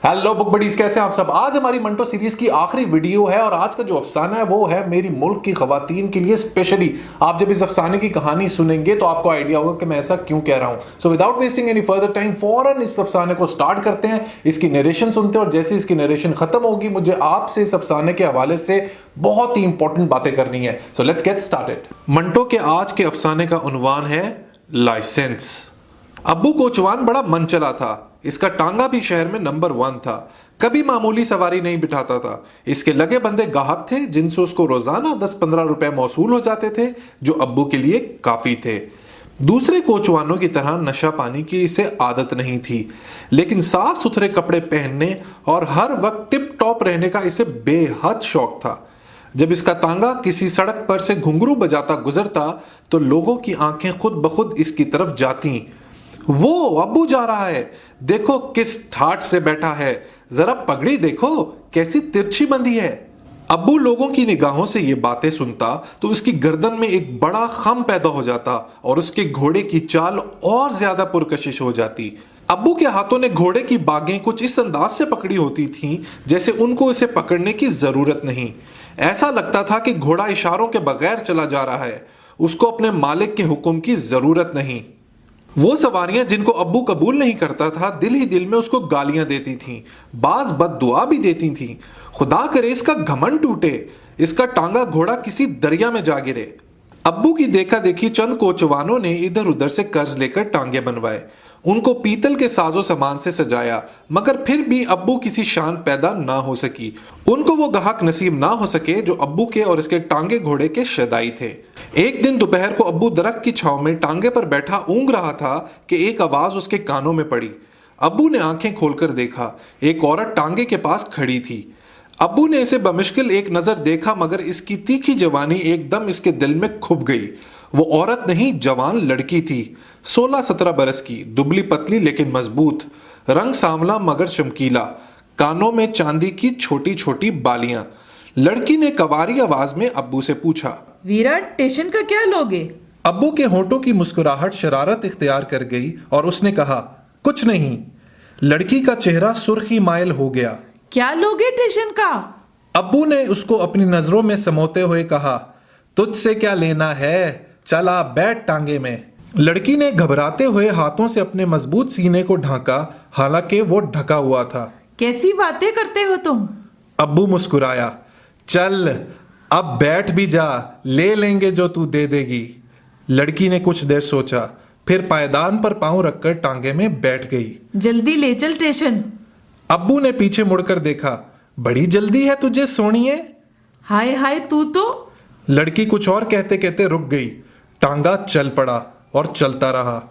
Hello book buddies, कैसे हैं आप सब। आज हमारी मंटो सीरीज की आखिरी वीडियो है और आज का जो अफसाना है वो है मेरी मुल्क की खवातीन के लिए स्पेशली। आप जब इस अफसाने की कहानी सुनेंगे तो आपको आइडिया होगा कि मैं ऐसा क्यों कह रहा हूं। So without wasting any further time फौरन इस अफसाने को स्टार्ट करते हैं, इसकी नरेशन सुनते हैं और जैसे इसकी नरेशन खत्म होगी मुझे आपसे इस अफसाने के हवाले से बहुत ही इंपॉर्टेंट बातें करनी है। So let's get started. Manto के आज के अफसाने का उन्वान है लाइसेंस। अब्बू कोचवान बड़ा मन चला था। इसका टांगा भी शहर में नंबर 1 था। कभी मामूली सवारी नहीं बिठाता था। इसके लगे बंदे गाहक थे जिनसे उसको रोजाना 10-15 रुपए मौसूल हो जाते थे, जो अब्बू के लिए काफी थे। दूसरे कोचवानों की तरह नशा पानी की इसे आदत नहीं थी, लेकिन साफ सुथरे कपड़े पहनने और हर वक्त टिप टॉप रहने का इसे बेहद शौक था। जब इसका तांगा किसी सड़क पर से घुंघरू बजाता गुजरता तो लोगों की आंखें खुद ब खुद इसकी तरफ जाती। वो अब्बू जा रहा है, देखो किस ठाठ से बैठा है, जरा पगड़ी देखो कैसी तिरछी बंधी है। अब्बू लोगों की निगाहों से ये बातें सुनता तो उसकी गर्दन में एक बड़ा खम पैदा हो जाता और उसके घोड़े की चाल और ज्यादा पुरकशिश हो जाती। अब्बू के हाथों ने घोड़े की बागें कुछ इस अंदाज से पकड़ी होती थीं जैसे उनको इसे पकड़ने की जरूरत नहीं। ऐसा लगता था कि घोड़ा इशारों के बगैर चला जा रहा है, उसको अपने मालिक के हुक्म की जरूरत नहीं। वो सवारियां जिनको अब्बू कबूल नहीं करता था दिल ही दिल में उसको गालियां देती थीं, बाज बद्दुआ भी देती थीं। खुदा करे इसका घमंड टूटे, इसका टांगा घोड़ा किसी दरिया में जा गिरे। अब्बू की देखा देखी चंद कोचवानों ने इधर उधर से कर्ज लेकर टांगे बनवाए, उनको पीतल के साजो सामान से सजाया, मगर फिर भी अब्बू किसी शान पैदा ना हो सकी। उनको वो गाहक नसीब ना हो सके जो अब्बू के और इसके टांगे घोड़े के शदाई थे। एक दिन दोपहर को अब्बू दरख्त की छांव में टांगे पर बैठा ऊँग रहा था कि एक आवाज उसके कानों में पड़ी। अब्बू ने आंखें खोलकर देखा, एक औरत टांगे के पास खड़ी थी। अब्बू ने इसे बमुश्किल एक नजर देखा, मगर इसकी तीखी जवानी एकदम इसके दिल में खुप गई। वो औरत नहीं, जवान लड़की थी, 16-17 बरस की, दुबली पतली लेकिन मजबूत, रंग सांवला मगर चमकीला, कानों में चांदी की छोटी छोटी बालियां। लड़की ने कवारी आवाज में अब्बू से पूछा, वीरा, स्टेशन का क्या लोगे? अब्बू के होठों की मुस्कुराहट शरारत इख्तियार कर गई और उसने कहा, कुछ नहीं। लड़की का चेहरा सुर्खी माइल हो गया। क्या लोगे स्टेशन का? अब्बू ने उसको अपनी नजरों में समोते हुए कहा, तुझसे क्या लेना है, चला बैठ टांगे में। लड़की ने घबराते हुए हाथों से अपने मजबूत सीने को ढांका, हालांकि वो ढका हुआ था। कैसी बातें करते हो तुम? अब्बू मुस्कुराया, चल अब बैठ भी जा, ले लेंगे जो तू दे देगी। लड़की ने कुछ देर सोचा, फिर पायदान पर पांव रखकर टांगे में बैठ गई। जल्दी ले चल स्टेशन। अब्बू ने पीछे मुड़कर देखा, बड़ी जल्दी है तुझे सोनिए। हाय हाय, तू तो। लड़की कुछ और कहते कहते रुक गई। टांगा चल पड़ा और चलता रहा।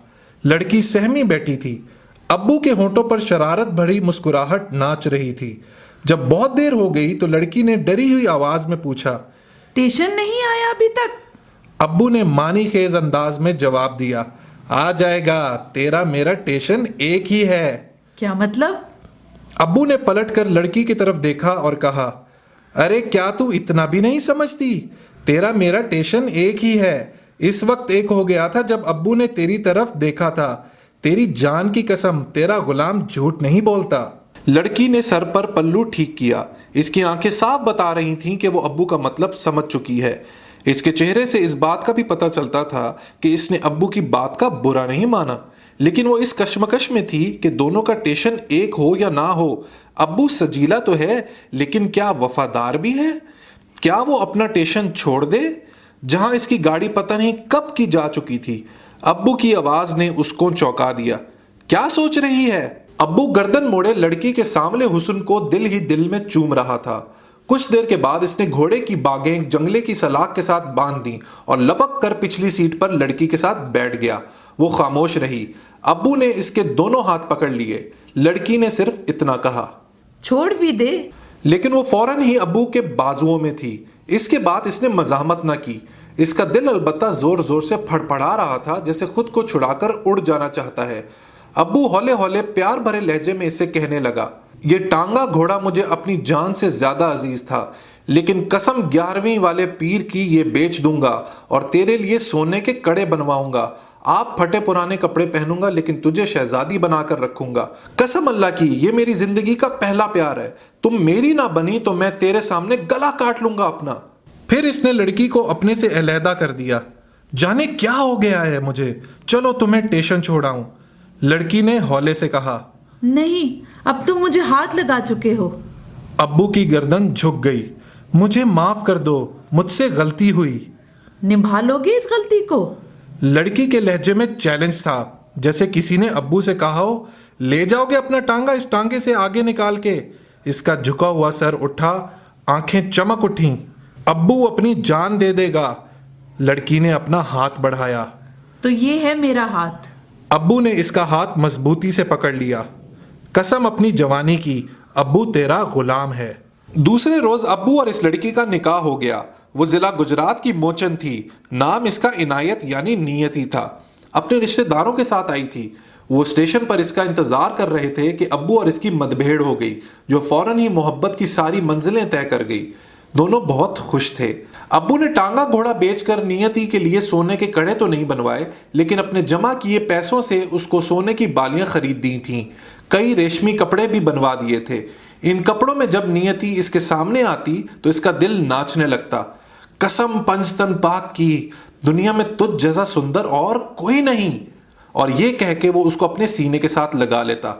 लड़की सहमी बैठी थी। अब्बू के होंठों पर शरारत भरी मुस्कुराहट नाच रही थी। जब बहुत देर हो गई तो लड़की ने डरी हुई आवाज में पूछा, स्टेशन नहीं आया अभी तक? अब्बू ने मानी खेज अंदाज में जवाब दिया, आ जाएगा, तेरा मेरा स्टेशन एक ही है। क्या मतलब? अब्बू ने पलटकर लड़की की तरफ देखा और कहा, अरे क्या तू इतना भी नहीं समझती, तेरा मेरा स्टेशन एक ही है। इस वक्त एक हो गया था जब अब्बू ने तेरी तरफ देखा था। तेरी जान की कसम, तेरा गुलाम झूठ नहीं बोलता। लड़की ने सर पर पल्लू ठीक किया। इसकी आंखें साफ बता रही थीं कि वो अब्बू का मतलब समझ चुकी है। इसके चेहरे से इस बात का भी पता चलता था कि इसने अब्बू की बात का बुरा नहीं माना, लेकिन वो इस कश्मकश में थी कि दोनों का स्टेशन एक हो या ना हो। अब्बू सजीला तो है, लेकिन क्या वफादार भी है? क्या वो अपना स्टेशन छोड़ दे जहां इसकी गाड़ी पता नहीं कब की जा चुकी थी? अब्बू की आवाज ने उसको चौंका दिया। क्या सोच रही है? अब्बू गर्दन मोड़े लड़की के सामने हुस्न को दिल ही दिल में चूम रहा था। कुछ देर के बाद इसने घोड़े की बागें जंगले की सलाख के साथ बांध दी और लपक कर पिछली सीट पर लड़की के साथ बैठ गया। वो खामोश रही। अब्बू ने इसके दोनों हाथ पकड़ लिए। लड़की ने सिर्फ इतना कहा, छोड़ भी दे। लेकिन वो फौरन ही अब्बू के बाजुओं में थी। इसके बाद इसने मजामत न की। इसका दिल अलबत्ता जोर जोर से फड़फड़ा रहा था, जैसे खुद को छुड़ाकर उड़ जाना चाहता है। अब्बू हौले हौले प्यार भरे लहजे में इससे कहने लगा, ये टांगा घोड़ा मुझे अपनी जान से ज्यादा अजीज था, लेकिन कसम 11वीं वाले पीर की ये बेच दूंगा और तेरे लिए सोने के कड़े बनवाऊंगा। आप फटे पुराने कपड़े पहनूंगा लेकिन तुझे शहजादी बनाकर रखूंगा। कसम अल्लाह की, ये मेरी जिंदगी का पहला प्यार है। तुम मेरी ना बनी तो मैं तेरे सामने गला काट लूंगा अपना। फिर इसने लड़की को अपने से अलहदा कर दिया। जाने क्या हो गया है मुझे, चलो तुम्हें स्टेशन छोड़ाऊं। लड़की ने हौले से कहा। नहीं, अब तुम मुझे हाथ लगा चुके हो। अब्बू की गर्दन झुक गई। मुझे माफ कर दो, मुझसे गलती हुई। निभा लोगे इस गलती को? लड़की के लहजे में चैलेंज था, जैसे किसी ने अब्बू से कहा हो, ले जाओगे अपना टांगा इस टांगे से आगे निकाल के। इसका झुका हुआ सर उठा, आंखें चमक उठी। अब्बू अपनी जान दे देगा। लड़की ने अपना हाथ बढ़ाया। तो ये है मेरा हाथ। अब्बू ने इसका हाथ मजबूती से पकड़ लिया। कसम अपनी जवानी की, अब्बू तेरा गुलाम है। दूसरे रोज अब्बू और इस लड़की का निकाह हो गया। वो जिला गुजरात की मोचन थी। नाम इसका इनायत यानी नियति था। अपने रिश्तेदारों के साथ आई थी। वो स्टेशन पर इसका इंतजार कर रहे थे कि अब्बू और इसकी मतभेड़ हो गई, जो फौरन ही मोहब्बत की सारी मंजिलें तय कर गई। दोनों बहुत खुश थे। अब्बू ने टांगा घोड़ा बेचकर नियति के लिए सोने के कड़े तो नहीं बनवाए, लेकिन अपने जमा किए पैसों से उसको सोने की बालियां खरीद दी थीं। कई रेशमी कपड़े भी बनवा दिए थे। इन कपड़ों में जब नियति इसके सामने आती तो इसका दिल नाचने लगता। कसम पंचतन पाक की, दुनिया में तुझ जैसा सुंदर और कोई नहीं। और ये कह के वो उसको अपने सीने के साथ लगा लेता।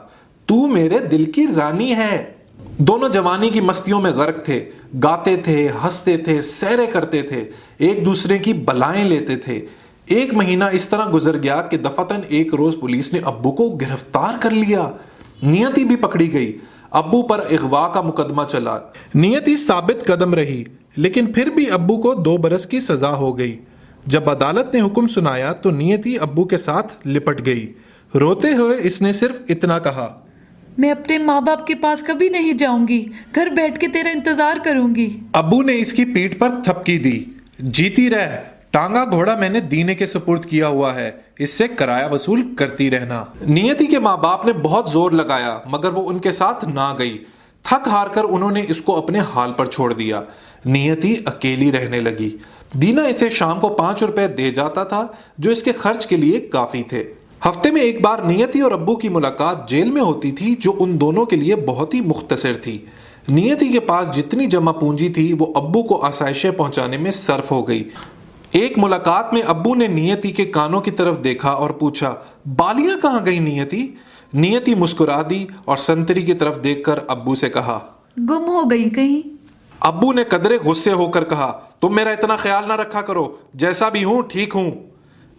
तू मेरे दिल की रानी है। दोनों जवानी की मस्तियों में गर्क थे। गाते थे, हंसते थे, सैरे करते थे, एक दूसरे की बलाएं लेते थे। एक महीना इस तरह गुजर गया कि दफातन एक रोज पुलिस ने अब्बू को गिरफ्तार कर लिया। नियति भी पकड़ी गई। अब्बू पर अगवा का मुकदमा चला। नियति साबित कदम रही, लेकिन फिर भी अब्बू को 2 बरस की सजा हो गई। जब अदालत ने हुक्म सुनाया तो नियति अब्बू के साथ लिपट गई। रोते हुए इसने सिर्फ इतना कहा, मैं अपने माँ बाप के पास कभी नहीं जाऊंगी, घर बैठ के तेरा इंतजार करूंगी। अब्बू ने इसकी पीठ पर थपकी दी। जीती रह, टांगा घोड़ा मैंने दीने के सुपुर्द किया हुआ है, इससे किराया वसूल करती रहना। नियति के माँ बाप ने बहुत जोर लगाया, मगर वो उनके साथ ना गई। थक हार कर उन्होंने इसको अपने हाल पर छोड़ दिया। नियति अकेली रहने लगी। दीना इसे शाम को 5 रुपए दे जाता था, जो इसके खर्च के लिए काफी थे। हफ्ते में एक बार नियति और अब्बू की मुलाकात जेल में होती थी, जो उन दोनों के लिए बहुत ही मुख्तसर थी। नियति के पास जितनी जमा पूंजी थी वो अब्बू को आसाइशें पहुंचाने में सर्फ हो गई। एक मुलाकात में अब्बू ने नियति के कानों की तरफ देखा और पूछा, बालियां कहाँ गई नियति? नियति मुस्कुरा दी और संतरी की तरफ देखकर अब्बू से कहा, गुम हो गई कहीं। अब्बू ने कदरे गुस्से होकर कहा, तुम मेरा इतना ख्याल ना रखा करो, जैसा भी हूं ठीक हूं।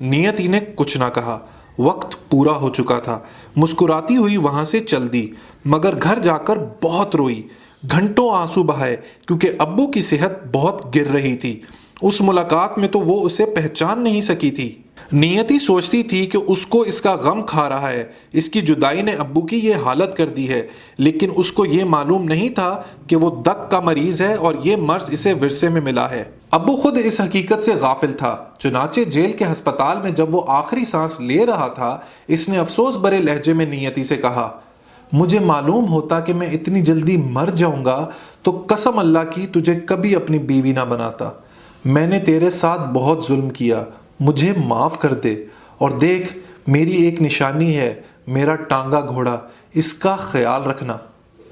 नियति ने कुछ ना कहा। वक्त पूरा हो चुका था। मुस्कुराती हुई वहां से चल दी, मगर घर जाकर बहुत रोई। घंटों आंसू बहाए, क्योंकि अब्बू की सेहत बहुत गिर रही थी। उस मुलाकात में तो वो उसे पहचान नहीं सकी थी। नियति सोचती थी कि उसको इसका गम खा रहा है, इसकी जुदाई ने अब्बू की ये हालत कर दी है, लेकिन उसको ये मालूम नहीं था कि वो दक का मरीज है और ये मर्ज इसे विरसे में मिला है। अब्बू खुद इस हकीकत से गाफिल था। चुनाचे जेल के अस्पताल में जब वो आखिरी सांस ले रहा था, इसने अफसोस भरे लहजे में नियति से कहा, मुझे मालूम होता कि मैं इतनी जल्दी मर जाऊंगा तो कसम अल्लाह की तुझे कभी अपनी बीवी ना बनाता। मैंने तेरे साथ बहुत जुल्म किया, मुझे माफ कर दे। और देख, मेरी एक निशानी है, मेरा टांगा घोड़ा, इसका ख्याल रखना।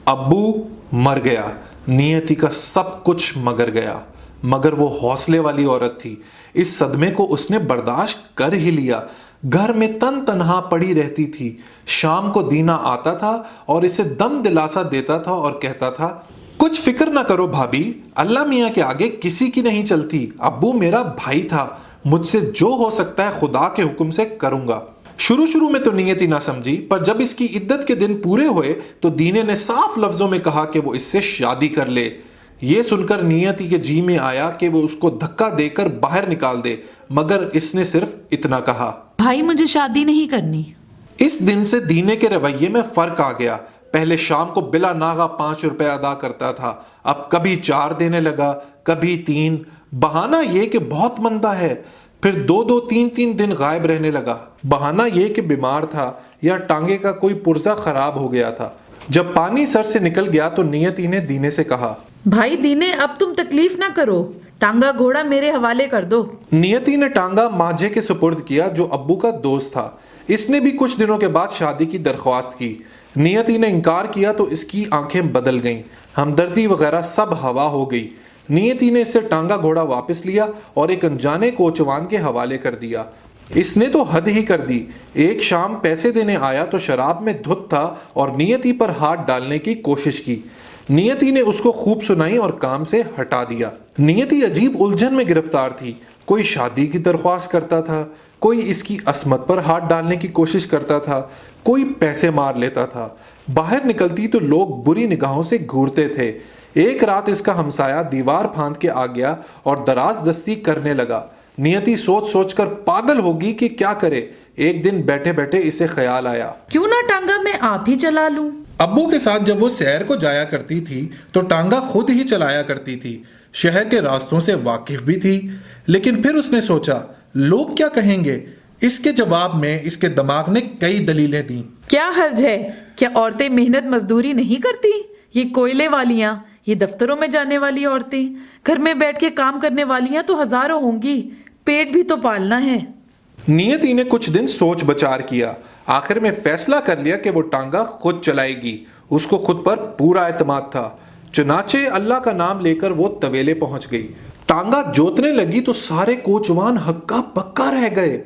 अब्बू मर गया। नियति का सब कुछ मगर गया, मगर वो हौसले वाली औरत थी। इस सदमे को उसने बर्दाश्त कर ही लिया। घर में तन तन्हा पड़ी रहती थी। शाम को दीना आता था और इसे दम दिलासा देता था और कहता था, कुछ फिक्र ना करो भाभी, अल्लाह मियाँ के आगे किसी की नहीं चलती। अब्बू मेरा भाई था, मुझसे जो हो सकता है खुदा के हुक्म से करूंगा। शुरू में तो नियति ना समझी, पर जब इसकी इद्दत के दिन पूरे हुए तो दीने ने साफ लफ्जों में कहा कि वो इससे शादी कर ले। ये सुनकर नियति के जी में आया कि वो उसको धक्का देकर बाहर निकाल दे, मगर इसने सिर्फ इतना कहा, भाई मुझे शादी नहीं करनी। इस दिन से दीने के रवैये में फर्क आ गया। पहले शाम को बिला नागा 5 रुपए अदा करता था, अब कभी 4 देने लगा, कभी 3। बहाना ये कि बहुत मंदा है। फिर 2-2, 3-3 दिन गायब रहने लगा। बहाना ये कि बीमार था या टांगे का कोई पुर्जा खराब हो गया था। जब पानी सर से निकल गया तो नियति ने दीने से कहा, भाई दीने, अब तुम तकलीफ ना करो, टांगा घोड़ा मेरे हवाले कर दो। नियति ने टांगा मांझे के सुपुर्द किया जो अब्बू का दोस्त था। इसने भी कुछ दिनों के बाद शादी की दरख्वास्त की। नियति ने इनकार किया तो इसकी आंखें बदल गईं, हमदर्दी वगैरह सब हवा हो गई। नियति ने इससे टांगा घोड़ा वापस लिया और एक अनजाने कोचवान के हवाले कर दिया। इसने तो हद ही कर दी। एक शाम पैसे देने आया तो शराब में धुत था और नियति पर हाथ डालने की कोशिश की। नियति ने उसको खूब सुनाई और काम से हटा दिया। नियति अजीब उलझन में गिरफ्तार थी। कोई शादी की दरख्वास्त करता था, कोई इसकी असमत पर हाथ डालने की कोशिश करता था, कोई पैसे मार लेता था। बाहर निकलती तो लोग बुरी निगाहों से घूरते थे। एक रात इसका हमसाया दीवार फांद के आ गया और दराज दस्ती करने लगा। नियति सोच सोच कर पागल होगी कि क्या करे। एक दिन बैठे बैठे इसे ख्याल आया, क्यों ना टांगा मैं आप ही चला लूं। अब्बू के साथ जब वो सैर को जाया करती थी तो टांगा खुद ही चलाया करती थी। शहर के रास्तों से वाकिफ भी थी। लेकिन फिर उसने सोचा, लोग क्या कहेंगे। इसके जवाब में इसके दिमाग ने कई दलीलें दी। क्या हर्ज है, क्या औरतें मेहनत मजदूरी नहीं करती? ये कोयले वालियां, ये दफ्तरों में जाने वाली औरतें, घर में बैठ के काम करने वालियां तो हजारों होंगी। पेट भी तो पालना है। नियति ने कुछ दिन सोच विचार किया। आखिर में फैसला कर लिया कि वो टांगा खुद चलाएगी। उसको खुद पर पूरा एतमाद था। चुनाचे अल्लाह का नाम लेकर वो तवेले पहुंच गई। टांगा जोतने लगी तो सारे कोचवान हक्का पक्का रह गए।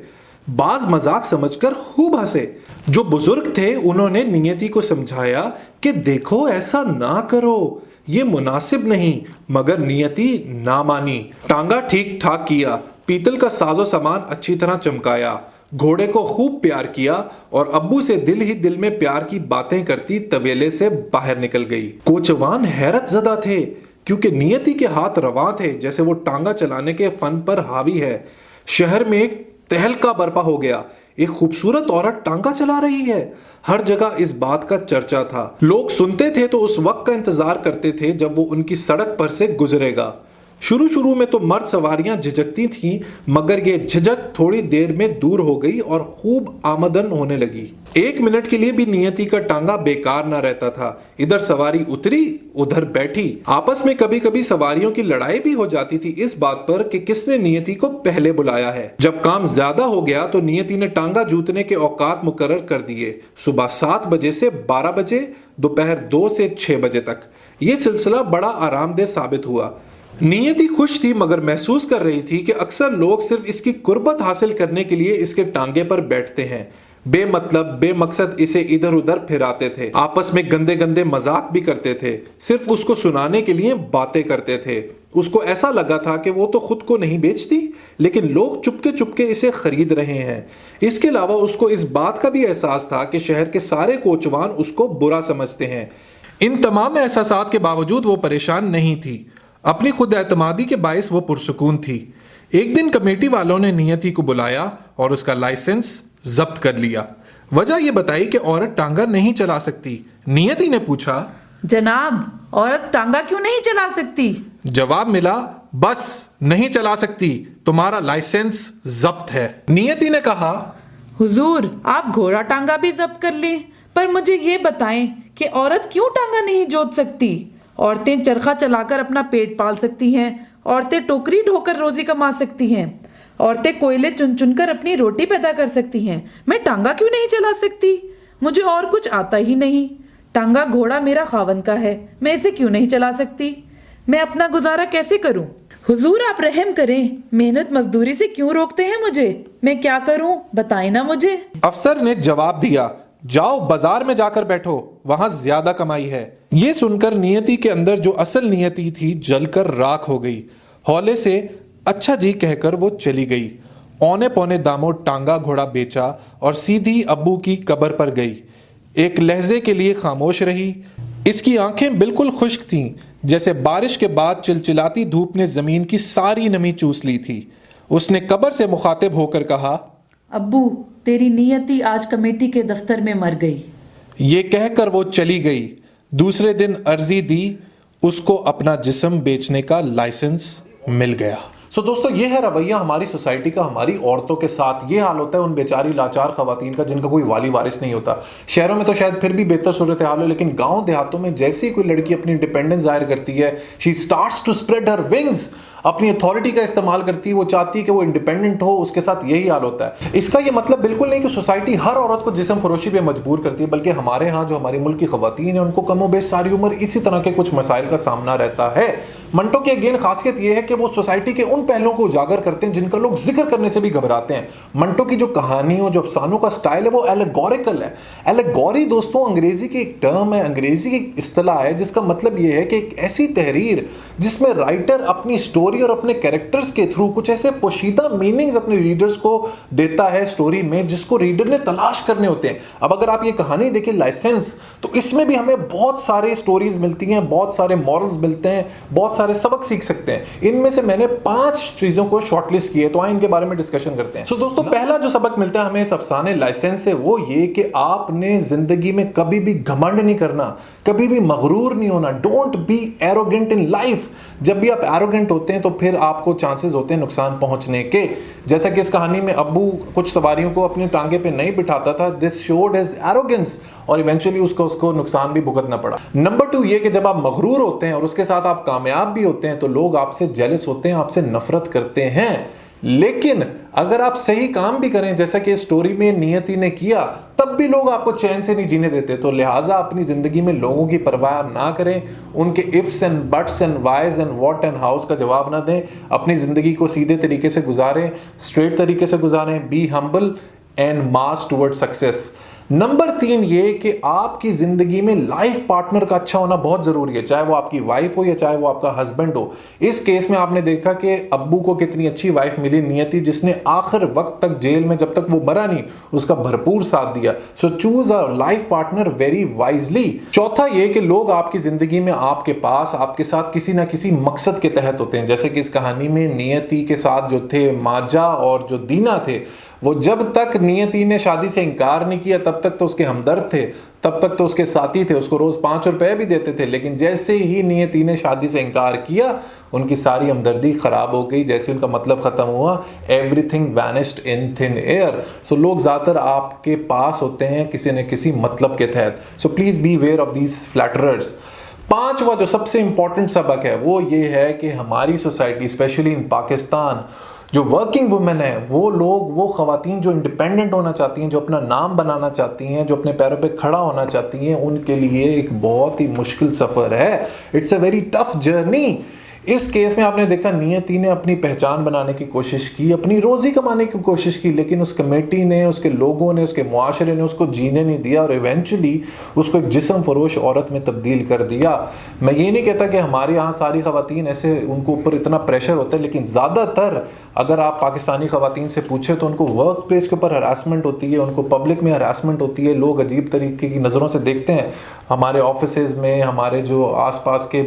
बाज मजाक समझकर खूब हंसे। जो बुजुर्ग थे उन्होंने नियति को समझाया कि देखो ऐसा ना करो, ये मुनासिब नहीं, मगर नियति ना मानी। टांगा ठीक ठाक किया, पीतल का साजो सामान अच्छी तरह चमकाया, घोड़े को खूब प्यार किया और अब्बू से दिल ही दिल में प्यार की बातें करती तवेले से बाहर निकल गई। कोचवान हैरत ज़दा थे क्योंकि नियति के हाथ रवां थे, जैसे वो टांगा चलाने के फन पर हावी है। शहर में एक तहलका बर्पा हो गया। एक खूबसूरत औरत टांगा चला रही है। हर जगह इस बात का चर्चा था। लोग सुनते थे तो उस वक्त का इंतजार करते थे जब वो उनकी सड़क पर से गुजरेगा। शुरू शुरू में तो मर्द सवारियां झिझकती थीं, मगर ये झिझक थोड़ी देर में दूर हो गई और खूब आमदन होने लगी। एक मिनट के लिए भी नियति का टांगा बेकार ना रहता था। इधर सवारी उतरी, उधर बैठी। आपस में कभी कभी सवारियों की लड़ाई भी हो जाती थी इस बात पर कि किसने नियति को पहले बुलाया है। जब काम ज्यादा हो गया तो नियति ने टांगा जूतने के औकात मुकर्रर कर दिए। सुबह 7 बजे से 12 बजे, दोपहर 2 से 6 बजे तक। ये सिलसिला बड़ा आरामदेह साबित हुआ। नियति खुश थी, मगर महसूस कर रही थी कि अक्सर लोग सिर्फ इसकी कुर्बत हासिल करने के लिए इसके टांगे पर बैठते हैं। बेमतलब बेमकसद इसे इधर उधर फिराते थे। आपस में गंदे गंदे मजाक भी करते थे। सिर्फ उसको सुनाने के लिए बातें करते थे। उसको ऐसा लगा था कि वो तो खुद को नहीं बेचती, लेकिन लोग चुपके चुपके इसे खरीद रहे हैं। इसके अलावा उसको इस बात का भी एहसास था कि शहर के सारे कोचवान उसको बुरा समझते हैं। इन तमाम एहसासात के बावजूद वो परेशान नहीं थी। अपनी खुद एतमादी के बाइस वो पुरसुकून थी। एक दिन कमेटी वालों ने नियति को बुलाया और उसका लाइसेंस जब्त कर लिया। वजह ये बताई कि औरत टांगा नहीं चला सकती। नियति ने पूछा, जनाब औरत टांगा क्यों नहीं चला सकती? जवाब मिला, बस नहीं चला सकती, तुम्हारा लाइसेंस जब्त है। नियति ने कहा, हुजूर आप घोड़ा टांगा भी जब्त कर लें, पर मुझे ये बताएं कि औरत क्यों टांगा नहीं जोत सकती? औरतें चरखा चलाकर अपना पेट पाल सकती हैं, औरतें टोकरी ढोकर रोजी कमा सकती हैं, औरतें कोयले चुन चुनकर अपनी रोटी पैदा कर सकती हैं। मैं टांगा क्यों नहीं चला सकती? मुझे और कुछ आता ही नहीं। टांगा घोड़ा मेरा खावन का है, मैं इसे क्यों नहीं चला सकती? मैं अपना गुजारा कैसे करूं? हुजूर आप रहम करें, मेहनत मजदूरी से क्यों रोकते हैं मुझे? मैं क्या करूं, बताएं ना मुझे। अफसर ने जवाब दिया, जाओ बाजार में जाकर बैठो, वहां ज्यादा कमाई है। ये सुनकर नियति के अंदर जो असल नियति थी जलकर राख हो गई। हौले से अच्छा जी कहकर वो चली गई। औने पौने दामों टांगा घोड़ा बेचा और सीधी अब्बू की कब्र पर गई। एक लहजे के लिए खामोश रही। इसकी आंखें बिल्कुल खुश्क थीं, जैसे बारिश के बाद चिलचिलाती धूप ने जमीन की सारी नमी चूस ली थी। उसने कब्र से मुखातिब होकर कहा, अब्बू तेरी नियति आज कमेटी के दफ्तर में मर गई। ये कहकर वो चली गई। दूसरे दिन अर्जी दी, उसको अपना जिस्म बेचने का लाइसेंस मिल गया। दोस्तों ये है रवैया हमारी सोसाइटी का हमारी औरतों के साथ। ये हाल होता है उन बेचारी लाचार खवातीन का जिनका कोई वाली वारिस नहीं होता। शहरों में तो शायद फिर भी बेहतर सूरत हाल हो, लेकिन गांव देहातों में जैसे ही कोई लड़की अपनी इंडिपेंडेंस जाहिर करती है, she starts to spread her wings. अपनी अथॉरिटी का इस्तेमाल करती है, वो चाहती है कि वो इंडिपेंडेंट हो, उसके साथ यही हाल होता है। इसका ये मतलब बिल्कुल नहीं कि सोसाइटी हर औरत को जिस्म फरोशी पे मजबूर करती है, बल्कि हमारे यहाँ जो हमारे मुल्क की खवातीन है उनको कमोबेश सारी उम्र इसी तरह के कुछ मसाइल का सामना रहता है। मंटो की अगेन खासियत यह है कि वो सोसाइटी के उन पहलुओं को उजागर करते हैं जिनका लोग जिक्र करने से भी घबराते हैं। मंटो की जो कहानियों, जो अफसानों का स्टाइल है वो एलेगोरिकल है। एलेगोरी दोस्तों अंग्रेजी की एक टर्म है, अंग्रेजी की इस्तिलाह है, जिसका मतलब यह है कि एक ऐसी तहरीर जिसमें राइटर अपनी स्टोरी और अपने कैरेक्टर्स के थ्रू कुछ ऐसे पोशीदा मीनिंग्स अपने रीडर्स को देता है स्टोरी में, जिसको रीडर ने तलाश करने होते हैं। अब अगर आप ये कहानी देखें लाइसेंस, तो इसमें भी हमें बहुत सारे स्टोरीज मिलती हैं, बहुत सारे मॉरल्स मिलते हैं, बहुत सारे सबक सीख सकते हैं। इनमें से मैंने 5 चीजों को शॉर्टलिस्ट किए, तो आइए इनके बारे में डिस्कशन करते हैं। दोस्तों पहला जो सबक मिलता है हमें इस अफसाने लाइसेंस से, वो ये कि आपने जिंदगी में कभी भी घमंड नहीं करना, कभी भी मगरूर नहीं होना। Don't be arrogant in life. जब भी आप एरोगेंट होते हैं तो फिर आपको चांसेस होते हैं नुकसान पहुंचने के। जैसा कि इस कहानी में अब्बू कुछ सवारियों को अपनी टांगे पे नहीं बिठाता था, दिस शोड हिज एरोगेंस, और इवेंचुअली उसको नुकसान भी भुगतना पड़ा। नंबर 2 ये कि जब आप मगरूर होते हैं और उसके साथ आप कामयाब भी होते हैं तो लोग आपसे जेलस होते हैं, आपसे नफरत करते हैं। लेकिन अगर आप सही काम भी करें, जैसा कि स्टोरी में नियति ने किया, तब भी लोग आपको चैन से नहीं जीने देते। तो लिहाजा अपनी जिंदगी में लोगों की परवाह ना करें, उनके ifs and buts and whys and what and hows का जवाब ना दें। अपनी जिंदगी को सीधे तरीके से गुजारें, स्ट्रेट तरीके से गुजारें। Be humble and march toward success. Number 3 ये कि आपकी जिंदगी में लाइफ पार्टनर का अच्छा होना बहुत जरूरी है, चाहे वो आपकी वाइफ हो या चाहे वो आपका हस्बैंड हो। इस केस में आपने देखा कि अब्बू को कितनी अच्छी वाइफ मिली, नियति, जिसने आखिर वक्त तक जेल में जब तक वो मरा नहीं उसका भरपूर साथ दिया। So choose a life partner very wisely. चौथा ये कि लोग आपकी जिंदगी में आपके पास आपके साथ किसी ना किसी मकसद के तहत होते हैं। जैसे कि इस कहानी में नियति के साथ जो थे माजा और जो दीना थे, वो जब तक नियति ने शादी से इनकार नहीं किया तब तक तो उसके हमदर्द थे, तब तक तो उसके साथी थे, उसको रोज 5 रुपए भी देते थे। लेकिन जैसे ही नियति ने शादी से इनकार किया उनकी सारी हमदर्दी खराब हो गई, जैसे उनका मतलब खत्म हुआ, एवरीथिंग वैनिश्ड इन थिन एयर। सो लोग ज्यादातर आपके पास होते हैं किसी न किसी मतलब के तहत। So please be aware of these flatterers. 5वां जो सबसे इंपॉर्टेंट सबक है वो ये है कि हमारी सोसाइटी स्पेशली इन पाकिस्तान, जो वर्किंग वुमेन है, वो लोग, वो खवातीन जो इंडिपेंडेंट होना चाहती हैं, जो अपना नाम बनाना चाहती हैं, जो अपने पैरों पे खड़ा होना चाहती हैं, उनके लिए एक बहुत ही मुश्किल सफर है। It's a very tough journey. इस केस में आपने देखा नियति ने अपनी पहचान बनाने की कोशिश की, अपनी रोजी कमाने की कोशिश की, लेकिन उस कमेटी ने, उसके लोगों ने, उसके मुआशरे ने उसको जीने नहीं दिया और इवेंचुअली उसको एक जिस्म फरोश औरत में तब्दील कर दिया। मैं ये नहीं कहता कि हमारे यहाँ सारी खवातीन ऐसे, उनको ऊपर इतना प्रेशर होता है, लेकिन ज़्यादातर अगर आप पाकिस्तानी खवातीन से पूछे तो उनको वर्क प्लेस के ऊपर हरासमेंट होती है, उनको पब्लिक में हरासमेंट होती है। लोग अजीब तरीके की नज़रों से देखते हैं हमारे ऑफिसेज में, हमारे जो आसपास के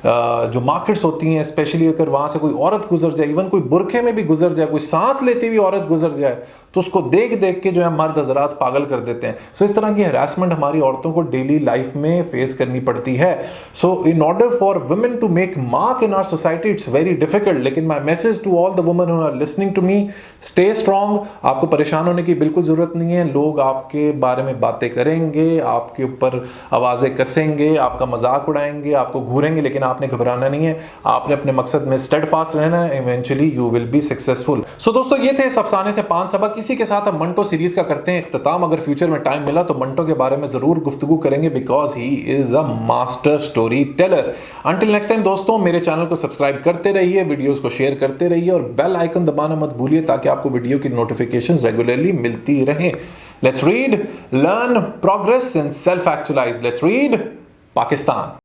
जो मार्केट्स होती हैं, स्पेशली अगर वहाँ से कोई औरत गुजर जाए, इवन कोई बुरखे में भी गुजर जाए, कोई सांस लेती हुई औरत गुजर जाए, तो उसको देख देख के जो है मर्द हजरात पागल कर देते हैं। सो इस तरह की हरासमेंट हमारी औरतों को डेली लाइफ में फेस करनी पड़ती है। So in order for women to make mark in our society it's very difficult. लेकिन my message to all the women who are listening to me, stay strong. आपको परेशान होने की बिल्कुल जरूरत नहीं है। लोग आपके बारे में बातें करेंगे, आपके ऊपर आवाजें कसेंगे, आपका मजाक उड़ाएंगे, आपको घूरेंगे, लेकिन आपने घबराना नहीं है। आपने अपने मकसद में स्टेडफास्ट रहना है, eventually you will be successful. So दोस्तों ये थे इस अफसाने से 5 सबक। इसी के साथ हम मंटो सीरीज का करते हैं इख्तिताम। अगर फ्यूचर में टाइम मिला तो मंटो के बारे में जरूर गुफ्तगू करेंगे, because he is a master story teller. Until next time दोस्तों, मेरे चैनल को सब्सक्राइब करते रहिए, वीडियोस को शेयर करते रहिए और बेल आइकन दबाना मत भूलिए ताकि आपको वीडियो की नोटिफिकेशंस रेगुलरली मिलती रहें। Let's read, learn, progress and self actualise. Let's read Pakistan.